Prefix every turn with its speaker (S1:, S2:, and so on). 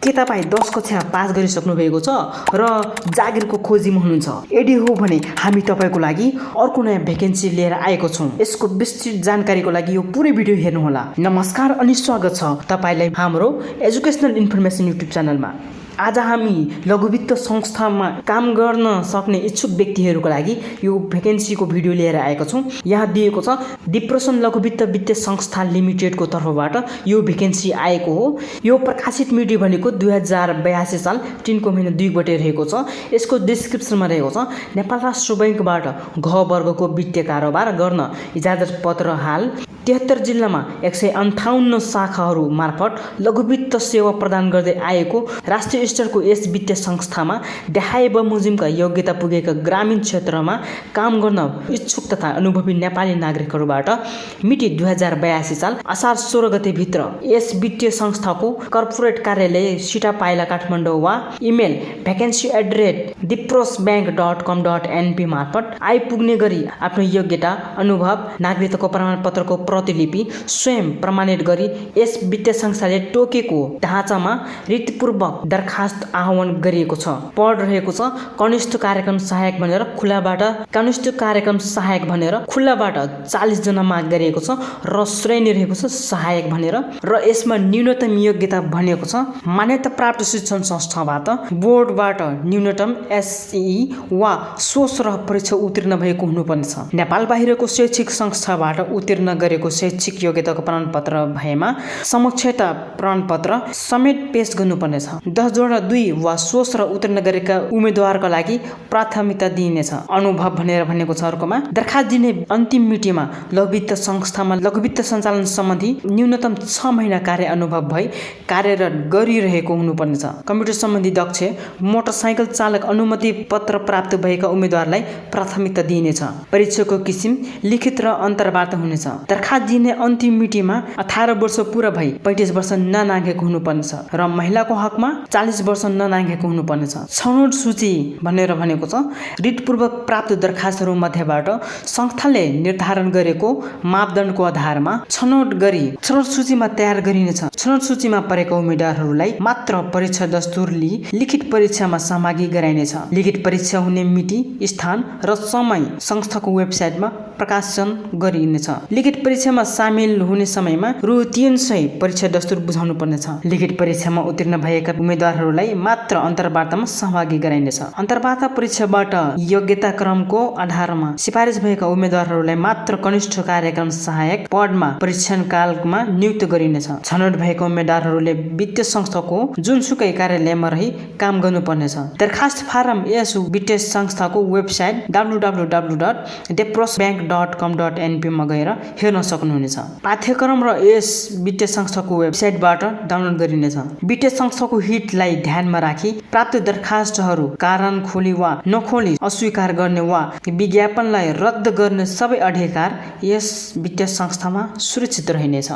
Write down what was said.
S1: के तपाईँ 10 कक्षा पास गरिसक्नु भएको छ र जागिरको खोजीमा हुनुहुन्छ? यदि हो भने हामी तपाईँको लागि अर्को नयाँ भ्याकेन्सी लिएर आएको छौँ। यसको विस्तृत जानकारीको लागि यो पुरै भिडियो हेर्नुहोला। नमस्कार अनि स्वागत छ तपाईँलाई हाम्रो एजुकेसनल इन्फर्मेसन युट्युब च्यानलमा। आज हामी लघुवित्त संस्थामा काम गर्न सक्ने इच्छुक व्यक्तिहरूको लागि यो भ्याकेन्सीको भिडियो लिएर आएको छौँ। यहाँ दिएको छ डिप्रेसन लघुवित्त वित्तीय संस्था लिमिटेडको तर्फबाट यो भ्याकेन्सी आएको हो। यो प्रकाशित मिति भनेको 2082 साल 3 महिना 2 गते रहेको छ। यसको डिस्क्रिप्सनमा रहेको छ नेपाल राष्ट्र बैंकबाट घ वर्गको वित्तीय कारोबार गर्न इजाजत पत्र हाल 73 जिल्लामा 158 शाखाहरू मार्फत लघुवित्त सेवा प्रदान गर्दै आएको राष्ट्रिय स्तरको यस वित्तीय संस्थामा देखाए बमोजिमका योग्यता पुगेका ग्रामीण क्षेत्रमा काम गर्न इच्छुक तथा अनुभवी नेपाली नागरिकहरूबाट मिति 2082 साल असार 16 गते भित्र यस वित्तीय संस्थाको कर्पोरेट कार्यालय सीटा पाइला काठमाडौँ वा इमेल vacancy@diprosbank.com.np मार्फत आइपुग्ने गरी आफ्नो योग्यता, अनुभव, नागरिकताको प्रमाणपत्रको प्रतिलिपि स्वयं प्रमाणित गरी यस वित्तीय संस्थाले तोकेको ढाँचामा रीतिपूर्वक दरखास्त आह्वान गरिएको छ। पद रहेको छ कनिष्ठ कार्यक्रम सहायक भनेर खुल्लाबाट 40 जना माग गरिएको छ र श्रेणी रहेको छ सहायक भनेर र यसमा न्यूनतम योग्यता भनेको छ मान्यता प्राप्त शिक्षण संस्थाबाट बोर्डबाट न्यूनतम एसई वा सोस्रह परीक्षा उत्तीर्ण भएको हुनुपर्नेछ। नेपाल बाहिरको शैक्षिक संस्थाबाट उत्तीर्ण गरेको शैक्षिक योग्यताको प्रमाणपत्र भएमा समक्षता प्रमाणपत्र समेत पेश गर्नुपर्नेछ। 10-2 वा 16 उत्तीर्ण गरेका उम्मेदवारका लागि प्राथमिकता दिइनेछ। अनुभव भनेर भनेको छ अर्कोमा दरखास्त दिने अन्तिम मितिमा लघुवित्त संस्थामा लघुवित्त सञ्चालन सम्बन्धी न्यूनतम 6 महिना कार्य अनुभव भई कार्यरत गरिरहेको हुनुपर्नेछ। कम्प्युटर सम्बन्धी दक्ष, मोटरसाइकल चालक अनुमति पत्र प्राप्त भएका उम्मेदवारलाई प्राथमिकता दिइनेछ। परीक्षाको किसिम लिखित र अन्तर्वार्ता हुनेछ। दरखास्त दिने अन्तिम मितिमा 18 वर्ष पुरा भई 35 वर्ष ननागेको हुनुपर्नेछ र महिलाको हकमा 40 वर्ष ननागेको हुनुपर्नेछ। छनौट सूची भनेर भनेको छ रीतपूर्वक प्राप्त दरखास्तहरू मध्येबाट संस्थाले निर्धारण गरेको मापदण्डको आधारमा छनौट गरी छनौट सूचीमा तयार गरिनेछ। छनौट सूचीमा परेका उम्मेदवारहरूलाई मात्र परीक्षा दस्तुर लिई लिखित परीक्षामा सहभागी गराइनेछ। लिखित परीक्षा हुने मिति, स्थान र समय संस्थाको वेबसाइटमा प्रकाशन गरिनेछ। लिखित परीक्षामा सामेल हुने समयमा रु 300 परीक्षा दस्तुर बुझाउनु पर्नेछ। लिखित परीक्षामा उत्तीर्ण भएका उम्मेदवारहरूलाई मात्र अन्तर्वार्तामा सहभागी गराइनेछ। अन्तर्वार्ता परीक्षाबाट योग्यता क्रमको आधारमा सिफारिस भएका उम्मेदवारहरूलाई मात्र कनिष्ठ कार्यक्रम सहायक पदमा परीक्षण कालमा नियुक्त गरिनेछ। छनौट भएका उम्मेदवारहरूले वित्तीय संस्थाको जुनसुकै कार्यालयमा रही काम गर्नुपर्नेछ। दरखास्त फारम यस वित्तीय संस्थाको वेबसाइट www.deprosbank.com.np मा गएर हेर्न सक्नुहुनेछ। पाठ्यक्रम र यस वित्तीय संस्थाको वेबसाइटबाट डाउनलोड गरिनेछ। वित्तीय संस्थाको हितलाई ध्यानमा राखी प्राप्त दरखास्तहरू कारण खोली वा नखोली अस्वीकार गर्ने वा विज्ञापनलाई रद्द गर्ने सबै अधिकार यस वित्तीय संस्थामा सुरक्षित रहनेछ।